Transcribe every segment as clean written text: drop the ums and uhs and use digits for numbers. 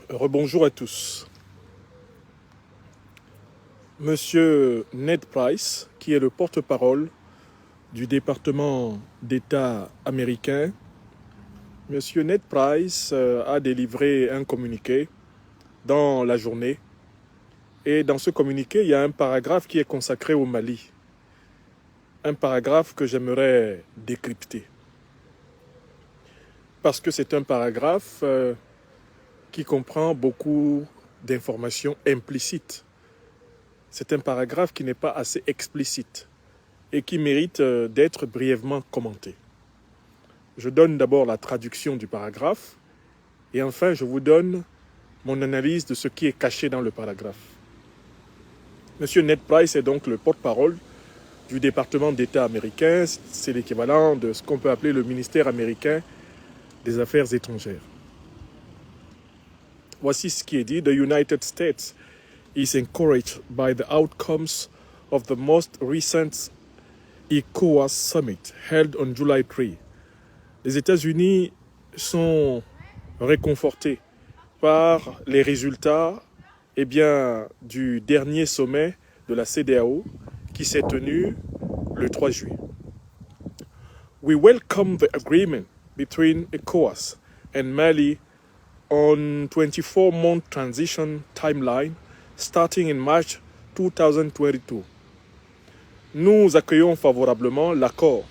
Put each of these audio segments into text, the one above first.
Rebonjour à tous. Monsieur Ned Price, qui est le porte-parole du département d'État américain, Monsieur Ned Price a délivré un communiqué dans la journée. Et dans ce communiqué, il y a un paragraphe qui est consacré au Mali. Un paragraphe que j'aimerais décrypter. Parce que c'est un paragraphe qui comprend beaucoup d'informations implicites. C'est un paragraphe qui n'est pas assez explicite et qui mérite d'être brièvement commenté. Je donne d'abord la traduction du paragraphe et enfin je vous donne mon analyse de ce qui est caché dans le paragraphe. Monsieur Ned Price est donc le porte-parole du département d'État américain. C'est l'équivalent de ce qu'on peut appeler le ministère américain des Affaires étrangères. Voici ce qui est dit. The United States is encouraged by the outcomes of the most recent ECOWAS summit held on July 3. Les États-Unis sont réconfortés par les résultats du dernier sommet de la CEDEAO qui s'est tenu le 3 juillet. We welcome the agreement between ECOWAS and Mali on 24-month transition timeline starting in March 2022. Nous accueillons favorablement l'accord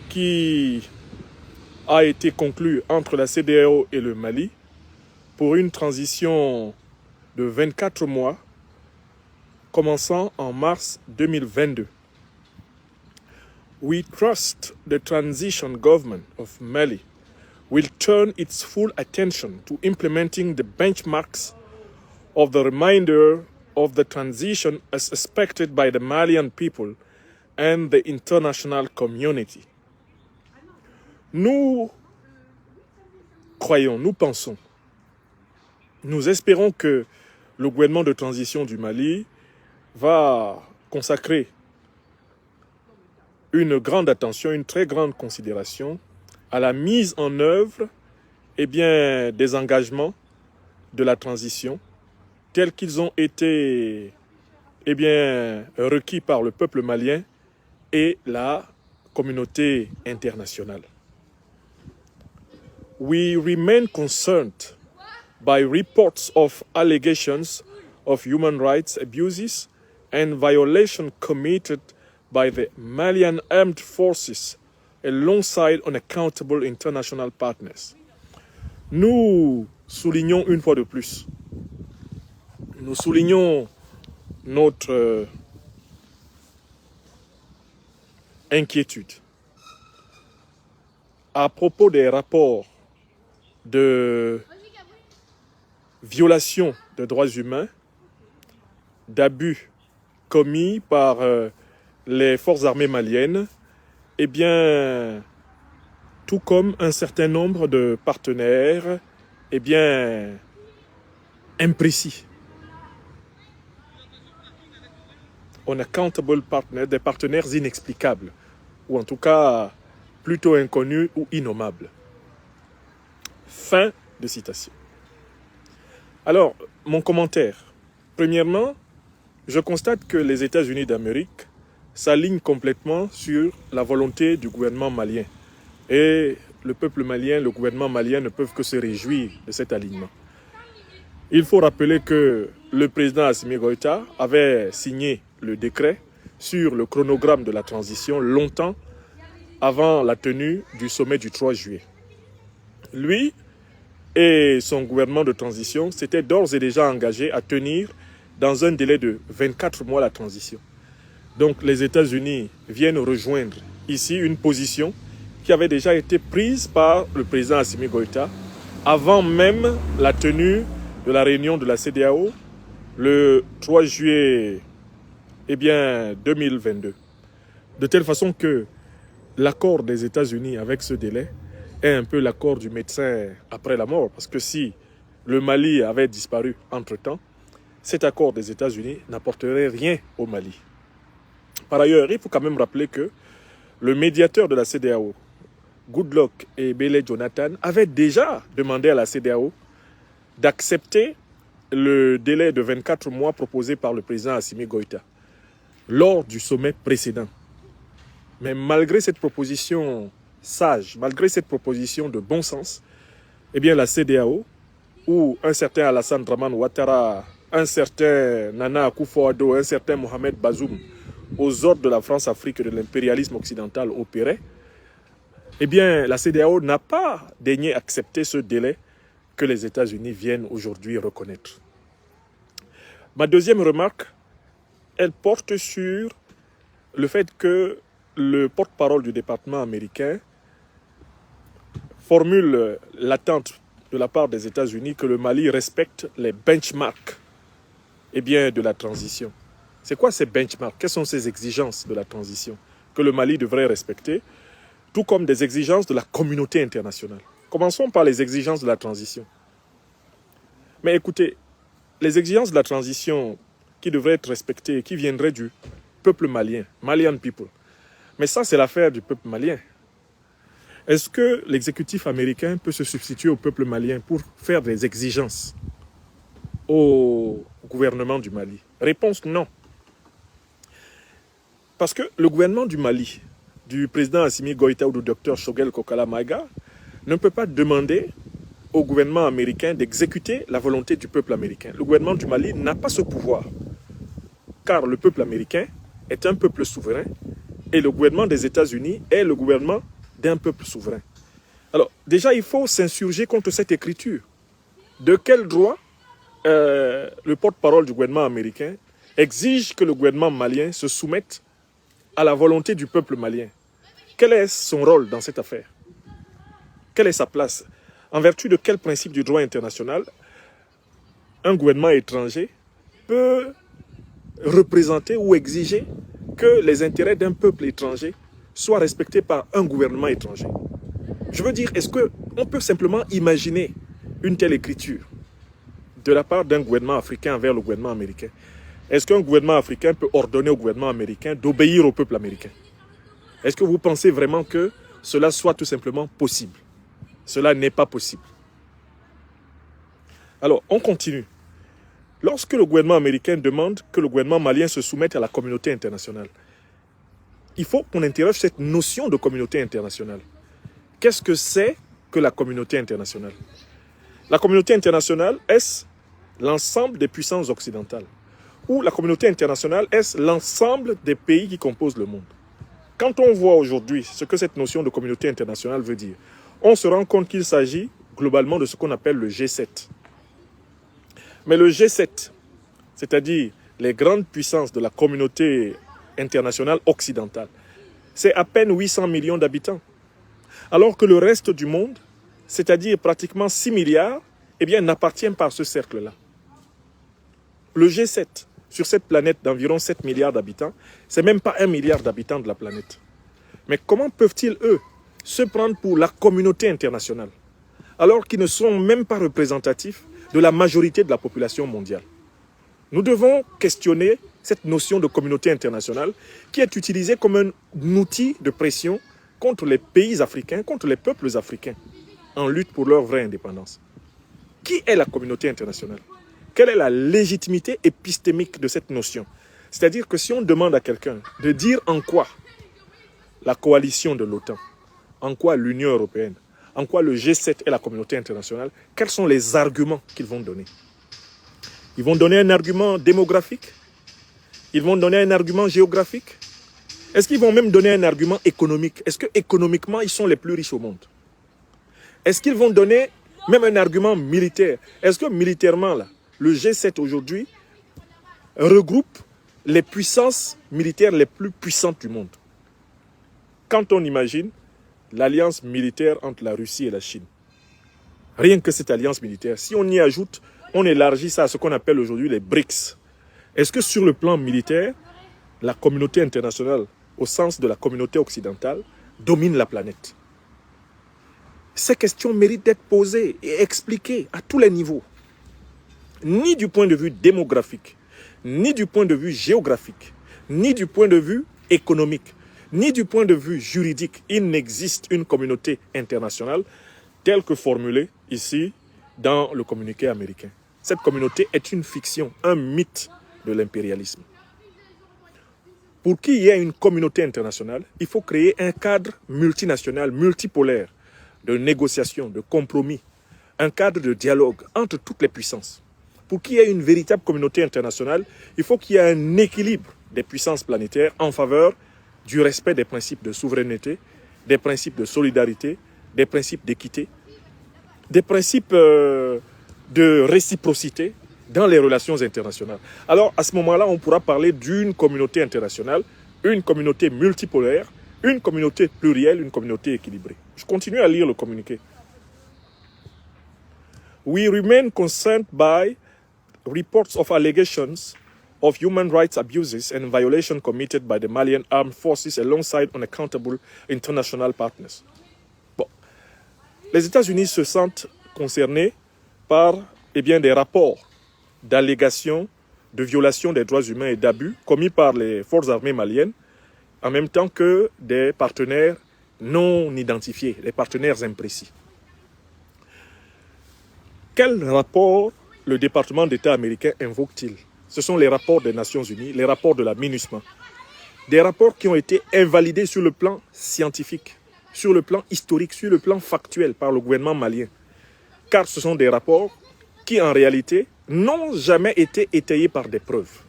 qui a été conclu entre la CEDEAO et le Mali pour une transition de 24 mois commençant en mars 2022. We trust the transition government of Mali will turn its full attention to implementing the benchmarks of the remainder of the transition as expected by the Malian people and the international community. Nous croyons, nous pensons, nous espérons que le gouvernement de transition du Mali va consacrer une grande attention, une très grande considération à la mise en œuvre des engagements de la transition tels qu'ils ont été requis par le peuple malien et la communauté internationale. We remain concerned by reports of allegations of human rights abuses and violations committed by the Malian armed forces alongside unaccountable international partners. Nous soulignons une fois de plus, nous soulignons notre inquiétude à propos des rapports de violation de droits humains, d'abus commis par les forces armées maliennes, tout comme un certain nombre de partenaires imprécis. Unaccountable partners, des partenaires inexplicables, ou en tout cas plutôt inconnus ou innommables. Fin de citation. Alors, mon commentaire. Premièrement, je constate que les États-Unis d'Amérique s'alignent complètement sur la volonté du gouvernement malien. Et le peuple malien, le gouvernement malien ne peuvent que se réjouir de cet alignement. Il faut rappeler que le président Assimi Goïta avait signé le décret sur le chronogramme de la transition longtemps avant la tenue du sommet du 3 juillet. Lui et son gouvernement de transition s'étaient d'ores et déjà engagés à tenir dans un délai de 24 mois la transition. Donc les États-Unis viennent rejoindre ici une position qui avait déjà été prise par le président Assimi Goïta avant même la tenue de la réunion de la CEDEAO le 3 juillet 2022. De telle façon que l'accord des États-Unis avec ce délai est un peu l'accord du médecin après la mort. Parce que si le Mali avait disparu entre-temps, cet accord des États-Unis n'apporterait rien au Mali. Par ailleurs, il faut quand même rappeler que le médiateur de la CEDEAO, Goodluck et Bele Jonathan, avaient déjà demandé à la CEDEAO d'accepter le délai de 24 mois proposé par le président Assimi Goïta lors du sommet précédent. Mais malgré cette proposition sage, malgré cette proposition de bon sens, eh bien la CEDEAO, où un certain Alassane Dramane Ouattara, un certain Nana Akufo-Addo, un certain Mohamed Bazoum, aux ordres de la France-Afrique et de l'impérialisme occidental opéraient, eh bien la CEDEAO n'a pas daigné accepter ce délai que les États-Unis viennent aujourd'hui reconnaître. Ma deuxième remarque, elle porte sur le fait que le porte-parole du département américain formule l'attente de la part des États-Unis que le Mali respecte les benchmarks de la transition. C'est quoi ces benchmarks? Quelles sont ces exigences de la transition que le Mali devrait respecter, tout comme des exigences de la communauté internationale? Commençons par les exigences de la transition. Mais écoutez, les exigences de la transition qui devraient être respectées, qui viendraient du peuple malien, Malian people. Mais ça, c'est l'affaire du peuple malien. Est-ce que l'exécutif américain peut se substituer au peuple malien pour faire des exigences au gouvernement du Mali? Réponse non. Parce que le gouvernement du Mali, du président Assimi Goïta ou du docteur Choguel Kokala Maïga, ne peut pas demander au gouvernement américain d'exécuter la volonté du peuple américain. Le gouvernement du Mali n'a pas ce pouvoir, car le peuple américain est un peuple souverain et le gouvernement des États-Unis est le gouvernement d'un peuple souverain. Alors, déjà, il faut s'insurger contre cette écriture. De quel droit le porte-parole du gouvernement américain exige que le gouvernement malien se soumette à la volonté du peuple malien? Quel est son rôle dans cette affaire? Quelle est sa place? En vertu de quel principe du droit international un gouvernement étranger peut représenter ou exiger que les intérêts d'un peuple étranger soient respectés par un gouvernement étranger? Je veux dire, est-ce qu'on peut simplement imaginer une telle écriture de la part d'un gouvernement africain envers le gouvernement américain? Est-ce qu'un gouvernement africain peut ordonner au gouvernement américain d'obéir au peuple américain? Est-ce que vous pensez vraiment que cela soit tout simplement possible? Cela n'est pas possible. Alors, on continue. Lorsque le gouvernement américain demande que le gouvernement malien se soumette à la communauté internationale, il faut qu'on interroge cette notion de communauté internationale. Qu'est-ce que c'est que la communauté internationale? La communauté internationale, est-ce l'ensemble des puissances occidentales? Ou la communauté internationale, est-ce l'ensemble des pays qui composent le monde? Quand on voit aujourd'hui ce que cette notion de communauté internationale veut dire, on se rend compte qu'il s'agit globalement de ce qu'on appelle le G7. Mais le G7, c'est-à-dire les grandes puissances de la communauté internationale occidentale, c'est à peine 800 millions d'habitants. Alors que le reste du monde, c'est-à-dire pratiquement 6 milliards, n'appartient pas à ce cercle-là. Le G7, sur cette planète d'environ 7 milliards d'habitants, c'est même pas 1 milliard d'habitants de la planète. Mais comment peuvent-ils, eux, se prendre pour la communauté internationale, alors qu'ils ne sont même pas représentatifs de la majorité de la population mondiale? Nous devons questionner cette notion de communauté internationale qui est utilisée comme un outil de pression contre les pays africains, contre les peuples africains, en lutte pour leur vraie indépendance. Qui est la communauté internationale? Quelle est la légitimité épistémique de cette notion? C'est-à-dire que si on demande à quelqu'un de dire en quoi la coalition de l'OTAN, en quoi l'Union européenne, en quoi le G7 et la communauté internationale, quels sont les arguments qu'ils vont donner? Ils vont donner un argument démographique? Ils vont donner un argument géographique? Est-ce qu'ils vont même donner un argument économique? Est-ce qu'économiquement, ils sont les plus riches au monde? Est-ce qu'ils vont donner même un argument militaire? Est-ce que militairement, là, le G7 aujourd'hui regroupe les puissances militaires les plus puissantes du monde? Quand on imagine l'alliance militaire entre la Russie et la Chine, rien que cette alliance militaire, si on y ajoute, on élargit ça à ce qu'on appelle aujourd'hui les BRICS. Est-ce que sur le plan militaire, la communauté internationale, au sens de la communauté occidentale, domine la planète? Ces questions méritent d'être posées et expliquées à tous les niveaux. Ni du point de vue démographique, ni du point de vue géographique, ni du point de vue économique, ni du point de vue juridique. Il n'existe une communauté internationale telle que formulée ici dans le communiqué américain. Cette communauté est une fiction, un mythe de l'impérialisme. Pour qu'il y ait une communauté internationale, il faut créer un cadre multinational, multipolaire, de négociation, de compromis, un cadre de dialogue entre toutes les puissances. Pour qu'il y ait une véritable communauté internationale, il faut qu'il y ait un équilibre des puissances planétaires en faveur du respect des principes de souveraineté, des principes de solidarité, des principes d'équité, des principes de réciprocité dans les relations internationales. Alors, à ce moment-là, on pourra parler d'une communauté internationale, une communauté multipolaire, une communauté plurielle, une communauté équilibrée. Je continue à lire le communiqué. We remain concerned by reports of allegations of human rights abuses and violations committed by the Malian armed forces alongside unaccountable international partners. Bon. Les États-Unis se sentent concernés par des rapports d'allégations de violations des droits humains et d'abus commis par les forces armées maliennes, en même temps que des partenaires non identifiés, des partenaires imprécis. Quel rapport le département d'État américain invoque-t-il? Ce sont les rapports des Nations Unies, les rapports de la MINUSMA. Des rapports qui ont été invalidés sur le plan scientifique, sur le plan historique, sur le plan factuel par le gouvernement malien. Car ce sont des rapports qui, en réalité, n'ont jamais été étayés par des preuves.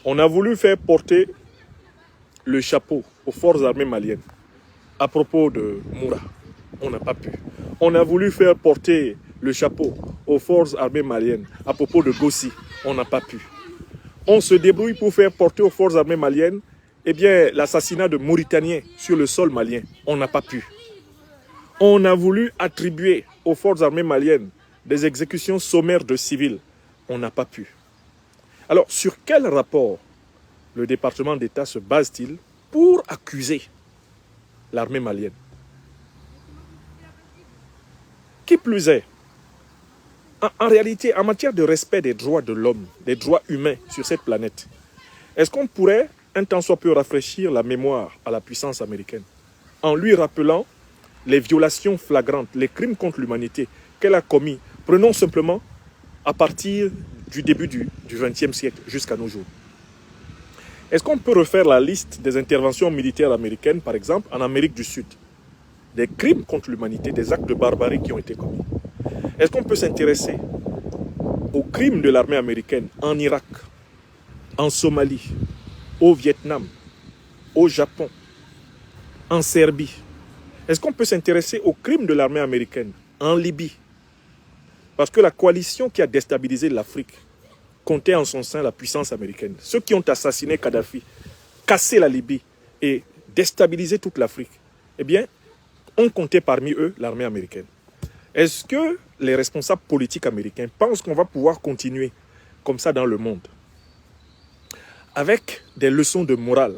On a voulu faire porter le chapeau aux forces armées maliennes à propos de Moura. On n'a pas pu. On a voulu faire porter le chapeau aux forces armées maliennes à propos de Gossi. On n'a pas pu. On se débrouille pour faire porter aux forces armées maliennes l'assassinat de Mauritaniens sur le sol malien. On n'a pas pu. On a voulu attribuer aux forces armées maliennes des exécutions sommaires de civils. On n'a pas pu. Alors, sur quel rapport le département d'État se base-t-il pour accuser l'armée malienne? Qui plus est, en réalité, en matière de respect des droits de l'homme, des droits humains sur cette planète, est-ce qu'on pourrait un tant soit peu rafraîchir la mémoire à la puissance américaine en lui rappelant les violations flagrantes, les crimes contre l'humanité qu'elle a commis, prenons simplement à partir du début du XXe siècle jusqu'à nos jours? Est-ce qu'on peut refaire la liste des interventions militaires américaines, par exemple, en Amérique du Sud? Des crimes contre l'humanité, des actes de barbarie qui ont été commis. Est-ce qu'on peut s'intéresser aux crimes de l'armée américaine en Irak, en Somalie, au Vietnam, au Japon, en Serbie? Est-ce qu'on peut s'intéresser aux crimes de l'armée américaine en Libye? Parce que la coalition qui a déstabilisé l'Afrique comptait en son sein la puissance américaine. Ceux qui ont assassiné Kadhafi, cassé la Libye et déstabilisé toute l'Afrique, on comptait parmi eux l'armée américaine. Est-ce que les responsables politiques américains pensent qu'on va pouvoir continuer comme ça dans le monde, avec des leçons de morale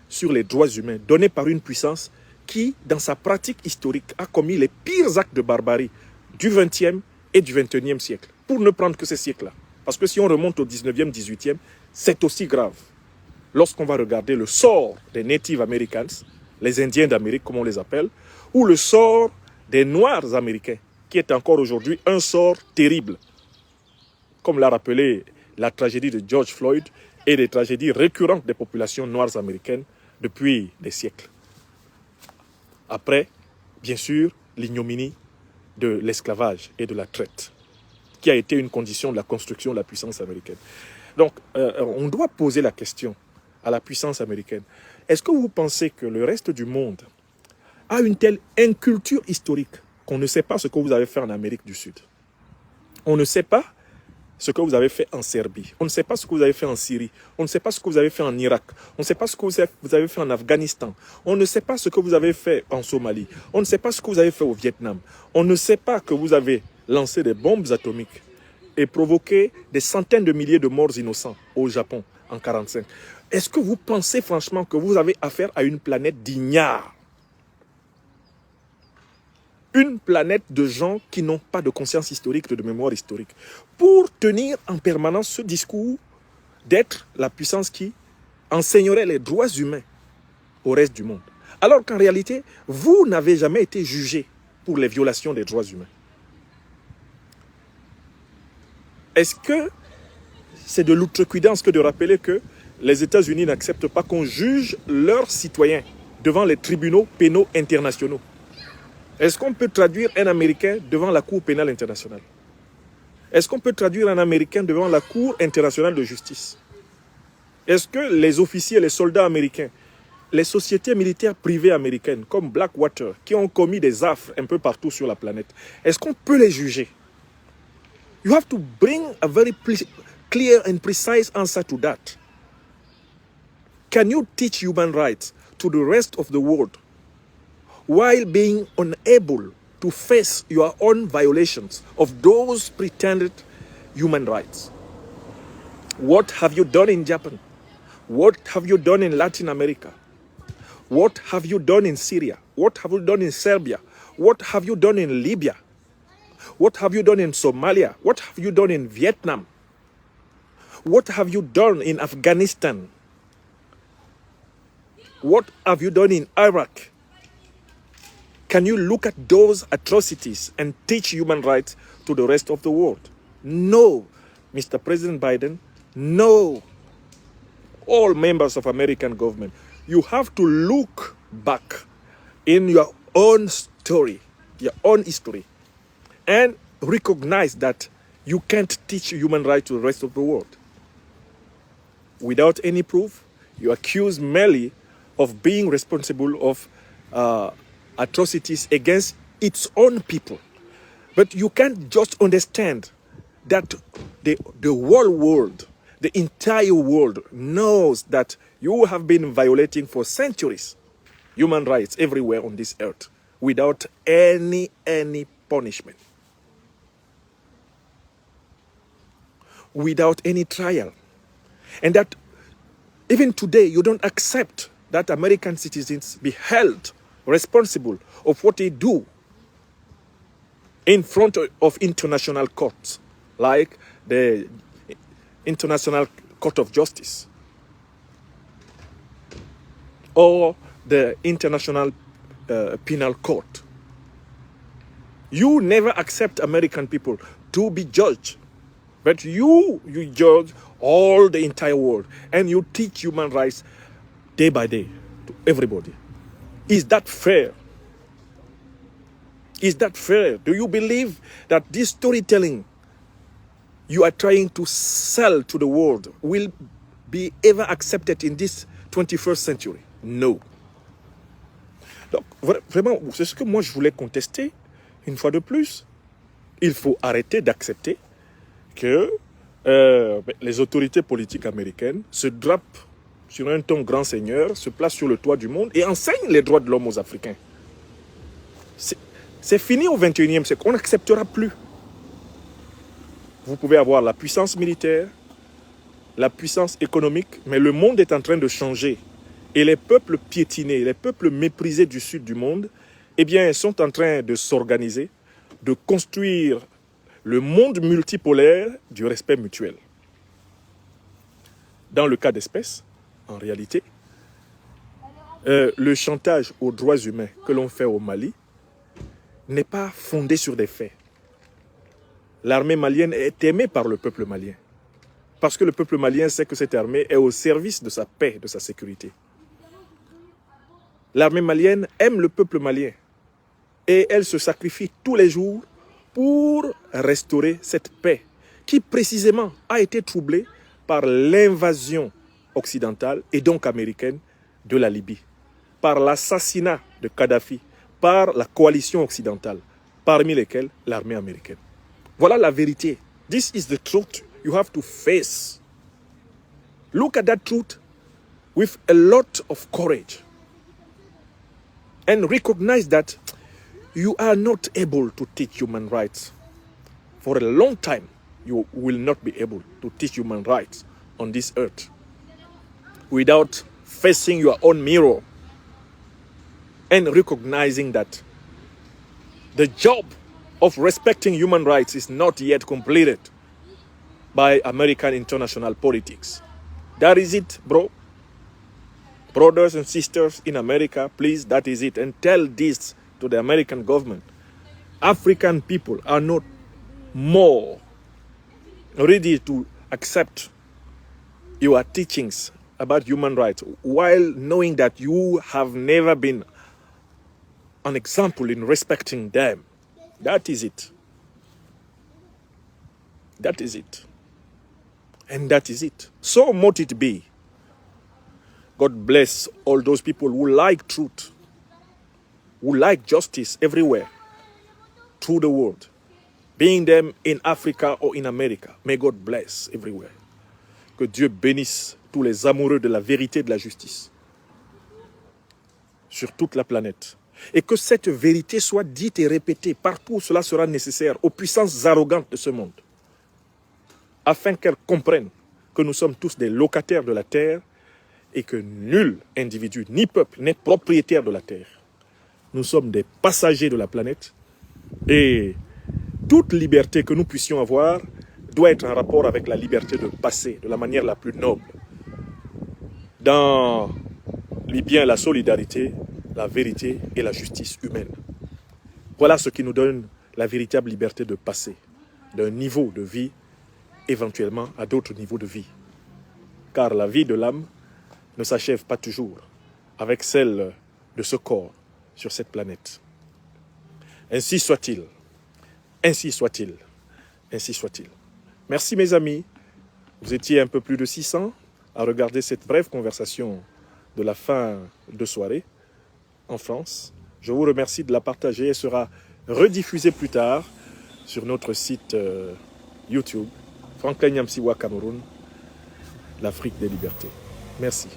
sur les droits humains données par une puissance qui, dans sa pratique historique, a commis les pires actes de barbarie du XXe et du XXIe siècle, pour ne prendre que ces siècles-là? Parce que si on remonte au XIXe, XVIIIe, c'est aussi grave. Lorsqu'on va regarder le sort des Native Americans, les Indiens d'Amérique, comme on les appelle, ou le sort des Noirs américains, qui est encore aujourd'hui un sort terrible, comme l'a rappelé la tragédie de George Floyd et les tragédies récurrentes des populations noires américaines depuis des siècles. Après, bien sûr, l'ignominie de l'esclavage et de la traite, qui a été une condition de la construction de la puissance américaine. Donc, on doit poser la question à la puissance américaine. Est-ce que vous pensez que le reste du monde a une telle inculture historique qu'on ne sait pas ce que vous avez fait en Amérique du Sud? On ne sait pas ce que vous avez fait en Serbie. On ne sait pas ce que vous avez fait en Syrie. On ne sait pas ce que vous avez fait en Irak. On ne sait pas ce que vous avez fait en Afghanistan. On ne sait pas ce que vous avez fait en Somalie. On ne sait pas ce que vous avez fait au Vietnam. On ne sait pas que vous avez lancé des bombes atomiques et provoqué des centaines de milliers de morts innocents au Japon en 1945. Est-ce que vous pensez franchement que vous avez affaire à une planète d'ignares? Une planète de gens qui n'ont pas de conscience historique, de mémoire historique, pour tenir en permanence ce discours d'être la puissance qui enseignerait les droits humains au reste du monde. Alors qu'en réalité, vous n'avez jamais été jugé pour les violations des droits humains. Est-ce que c'est de l'outrecuidance que de rappeler que les États-Unis n'acceptent pas qu'on juge leurs citoyens devant les tribunaux pénaux internationaux? Est-ce qu'on peut traduire un Américain devant la Cour pénale internationale? Est-ce qu'on peut traduire un Américain devant la Cour internationale de justice? Est-ce que les officiers, les soldats américains, les sociétés militaires privées américaines comme Blackwater, qui ont commis des affres un peu partout sur la planète, est-ce qu'on peut les juger? You have to bring a very clear and precise answer to that. Can you teach human rights to the rest of the world while being unable to face your own violations of those pretended human rights? What have you done in Japan? What have you done in Latin America? What have you done in Syria? What have you done in Serbia? What have you done in Libya? What have you done in Somalia? What have you done in Vietnam? What have you done in Afghanistan? What have you done in Iraq? Can you look at those atrocities and teach human rights to the rest of the world? No, Mr. President Biden, no. All members of American government, you have to look back in your own story, your own history, and recognize that you can't teach human rights to the rest of the world. Without any proof, you accuse merely of being responsible of atrocities against its own people. But you can't just understand that the whole world, the entire world knows that you have been violating for centuries human rights everywhere on this earth without any punishment, without any trial. And that even today you don't accept that American citizens be held responsible of what they do in front of international courts, like the International Court of Justice or the International Penal Court. You never accept American people to be judged, but you judge all the entire world, and you teach human rights day by day to everybody. Is that fair? Is that fair? Do you believe that this storytelling you are trying to sell to the world will be ever accepted in this 21st century? No. Donc, vraiment, c'est ce que moi je voulais contester, une fois de plus. Il faut arrêter d'accepter que les autorités politiques américaines se drapent sur un ton grand seigneur, se placent sur le toit du monde et enseignent les droits de l'homme aux Africains. C'est fini au 21e siècle, on n'acceptera plus. Vous pouvez avoir la puissance militaire, la puissance économique, mais le monde est en train de changer. Et les peuples piétinés, les peuples méprisés du sud du monde, eh bien, sont en train de s'organiser, de construire le monde multipolaire du respect mutuel. Dans le cas d'espèce, en réalité, le chantage aux droits humains que l'on fait au Mali n'est pas fondé sur des faits. L'armée malienne est aimée par le peuple malien. Parce que le peuple malien sait que cette armée est au service de sa paix, de sa sécurité. L'armée malienne aime le peuple malien. Et elle se sacrifie tous les jours pour restaurer cette paix qui précisément a été troublée par l'invasion occidentale et donc américaine de la Libye, par l'assassinat de Kadhafi, par la coalition occidentale, parmi lesquelles l'armée américaine. Voilà la vérité. This is the truth you have to face. Look at that truth with a lot of courage and recognize that you are not able to teach human rights. For a long time, you will not be able to teach human rights on this earth without facing your own mirror and recognizing that the job of respecting human rights is not yet completed by American international politics. That is it, bro. Brothers and sisters in America, please, that is it. And tell this to the American government. African people are not more ready to accept your teachings about human rights while knowing that you have never been an example in respecting them. That is it. That is it. And that is it. So mote it be. God bless all those people who like truth, who like justice everywhere, through the world, being them in Africa or in America. May God bless everywhere. Que Dieu bénisse tous les amoureux de la vérité et de la justice sur toute la planète. Et que cette vérité soit dite et répétée partout où cela sera nécessaire aux puissances arrogantes de ce monde, afin qu'elles comprennent que nous sommes tous des locataires de la terre et que nul individu, ni peuple, n'est propriétaire de la terre. Nous sommes des passagers de la planète et toute liberté que nous puissions avoir doit être en rapport avec la liberté de passer de la manière la plus noble, dans les biens, la solidarité, la vérité et la justice humaine. Voilà ce qui nous donne la véritable liberté de passer d'un niveau de vie éventuellement à d'autres niveaux de vie. Car la vie de l'âme ne s'achève pas toujours avec celle de ce corps sur cette planète. Ainsi soit-il. Ainsi soit-il. Ainsi soit-il. Merci mes amis. Vous étiez un peu plus de 600 à regarder cette brève conversation de la fin de soirée en France. Je vous remercie de la partager. Elle sera rediffusée plus tard sur notre site YouTube, Franklin Nyamsiwa Cameroun, l'Afrique des libertés. Merci.